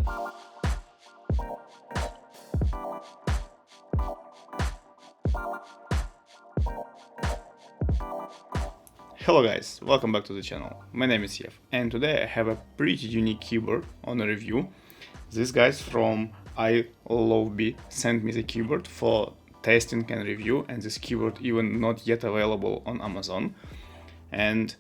Hello guys, welcome back to the channel. My name is Yev, and today I have a pretty unique keyboard on a review. These guys from iLovBee sent me the keyboard for testing and review, and this keyboard even not yet available on Amazon. And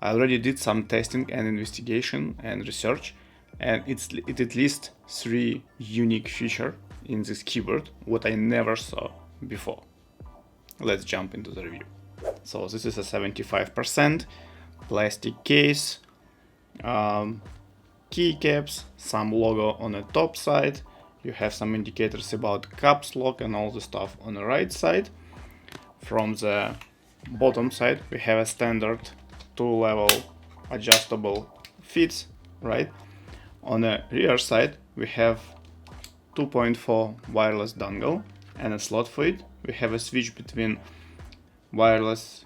I already did some testing and investigation and research, and it at least 3 unique features in this keyboard what I never saw before. Let's jump into the review. So this is a 75% plastic case, keycaps, some logo on the top side. You have some indicators about caps lock and all the stuff on the right side. From the bottom side we have a standard 2-level adjustable fits, right? On the rear side we have 2.4 wireless dongle and a slot for it. We have a switch between wireless,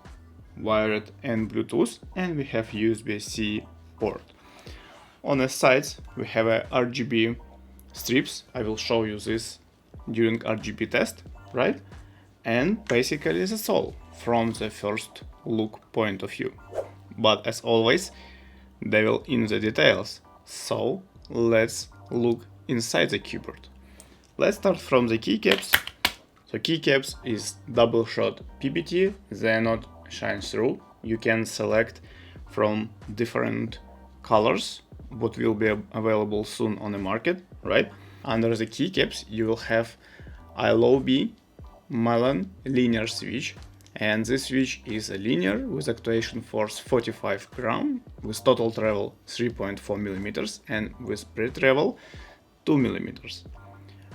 wired and Bluetooth, and we have USB-C port. On the sides we have a RGB strips. I will show you this during RGB test, right? And basically that's all from the first look point of view. But as always, devil in the details. So let's look inside the keyboard. Let's start from the keycaps. So keycaps is double shot PBT, the anode shines through. You can select from different colors, what will be available soon on the market, right? Under the keycaps you will have iLovBee Melon linear switch, and this switch is a linear with actuation force 45 gram, with total travel 3.4 mm and with pre-travel 2 mm.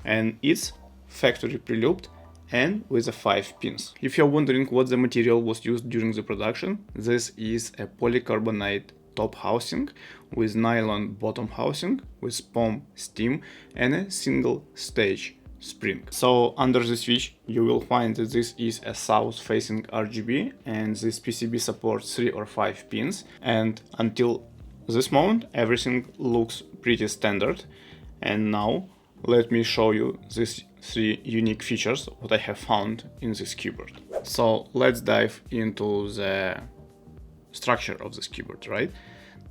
And it's factory pre-looped and with a 5 pins. If you're wondering what the material was used during the production, this is a polycarbonate top housing with nylon bottom housing with POM stem and a single stage spring. So under the switch you will find that this is a south facing RGB, and this PCB supports 3 or 5 pins, and until this moment everything looks pretty standard. And now let me show you these 3 unique features what I have found in this keyboard. So let's dive into the structure of this keyboard, right?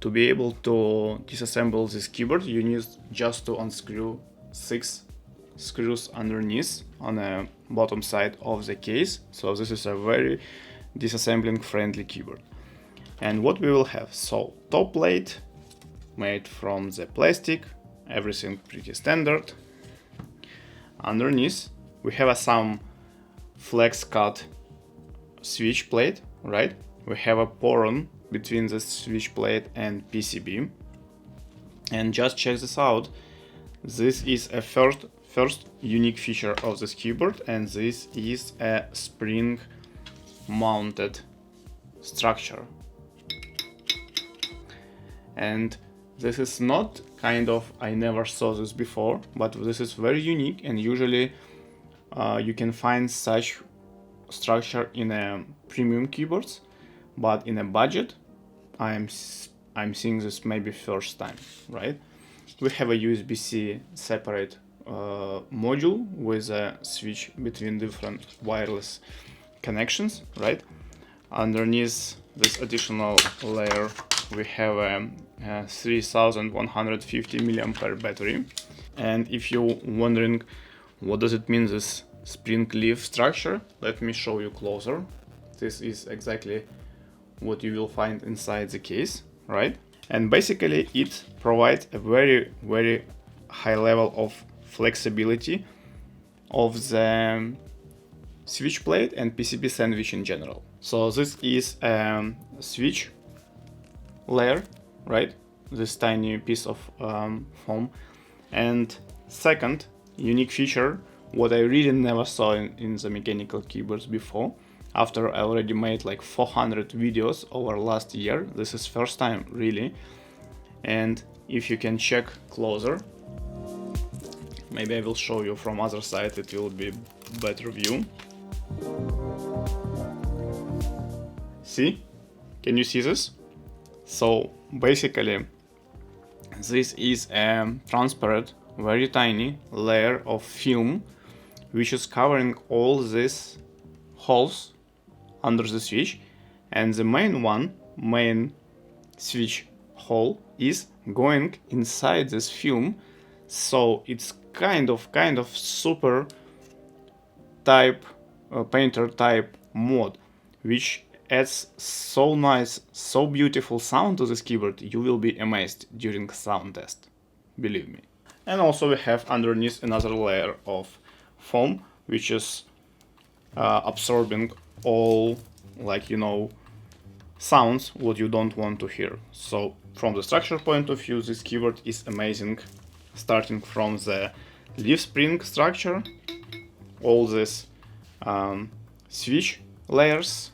To be able to disassemble this keyboard you need just to unscrew 6 screws underneath on the bottom side of the case. So this is a very disassembling friendly keyboard. And what we will have, so top plate made from the plastic, everything pretty standard. Underneath we have some flex cut switch plate, right? We have a poron between the switch plate and PCB. And just check this out, this is a first unique feature of this keyboard, and this is a spring mounted structure. And this is not kind of, I never saw this before, but this is very unique, and usually you can find such structure in a premium keyboards, but in a budget I'm seeing this maybe first time, right? We have a USB-C separate module with a switch between different wireless connections, right? Underneath this additional layer we have a 3150 mAh battery. And if you're wondering what does it mean, this spring leaf structure, let me show you closer. This is exactly what you will find inside the case, right? And basically it provides a very high level of flexibility of the switch plate and PCB sandwich in general. So this is a switch layer, right? This tiny piece of foam. And second unique feature, what I really never saw in the mechanical keyboards before, after I already made like 400 videos over last year, this is first time really. And if you can check closer, maybe I will show you from other side, it will be better view. See? Can you see this? So basically This is a transparent, very tiny layer of film which is covering all these holes under the switch, and the main switch hole is going inside this film, so it's kind of super type painter type mod, which adds so nice, so beautiful sound to this keyboard. You will be amazed during sound test, believe me. And also we have underneath another layer of foam, which is absorbing all, like, you know, sounds what you don't want to hear. So from the structure point of view, this keyboard is amazing, starting from the leaf spring structure, all these switch layers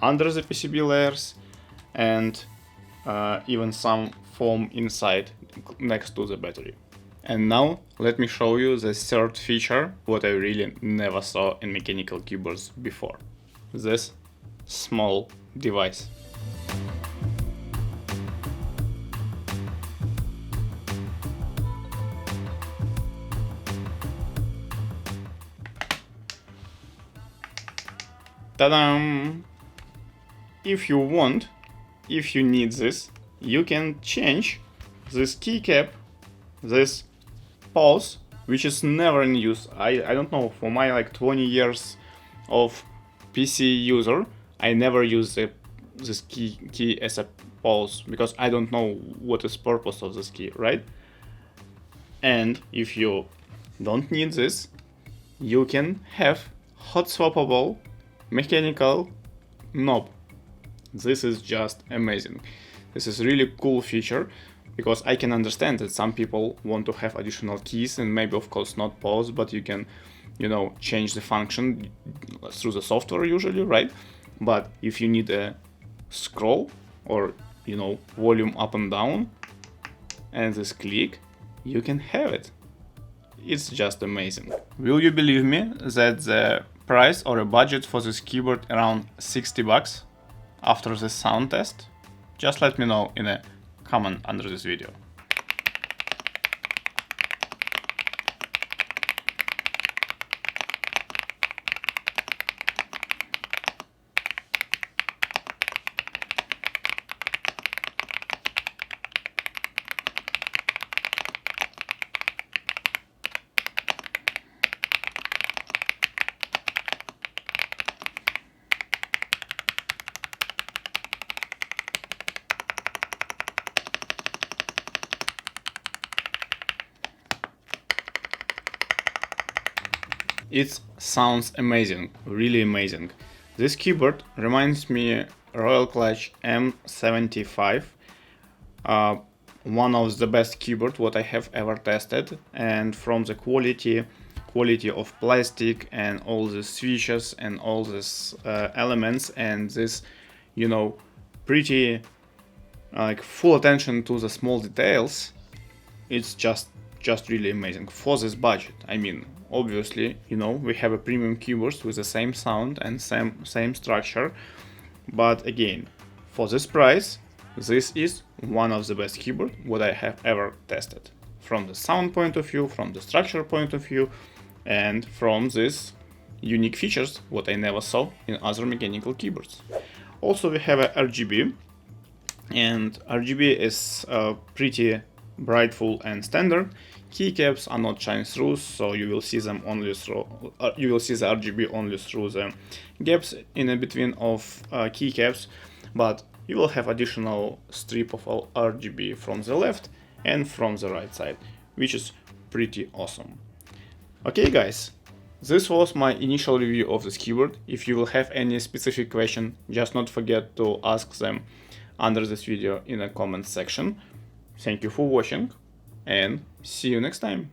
under the PCB layers, and even some foam inside next to the battery. And now let me show you the third feature, what I really never saw in mechanical keyboards before. This small device. Ta-da! If you want, if you need this, you can change this keycap, this pulse, which is never in use. I don't know, for my like 20 years of PC user, I never use this key as a pulse, because I don't know what is purpose of this key, right? And if you don't need this, you can have hot swappable mechanical knob. This is just amazing. This is really cool feature, because I can understand that some people want to have additional keys, and maybe of course not pause, but you can, you know, change the function through the software usually, right? But if you need a scroll or, you know, volume up and down and this click, you can have it. It's just amazing. Will you believe me that the price or a budget for this keyboard around 60 bucks after the sound test? Just let me know in a comment under this video. It sounds amazing, really amazing. This keyboard reminds me Royal Clutch M75, one of the best keyboard what I have ever tested, and from the quality of plastic and all the switches and all these elements and this, you know, pretty like full attention to the small details, it's just really amazing for this budget. I mean, obviously, you know, we have a premium keyboards with the same sound and same structure, but again, for this price, this is one of the best keyboard what I have ever tested, from the sound point of view, from the structure point of view, and from these unique features what I never saw in other mechanical keyboards. Also, we have a RGB, and RGB is pretty brightful and standard. Keycaps are not shine through, so you will see them only through you will see the RGB only through the gaps in between of keycaps, but you will have additional strip of RGB from the left and from the right side, which is pretty awesome. Okay guys, this was my initial review of this keyboard. If you will have any specific question, just not forget to ask them under this video in the comment section. Thank you for watching, and see you next time.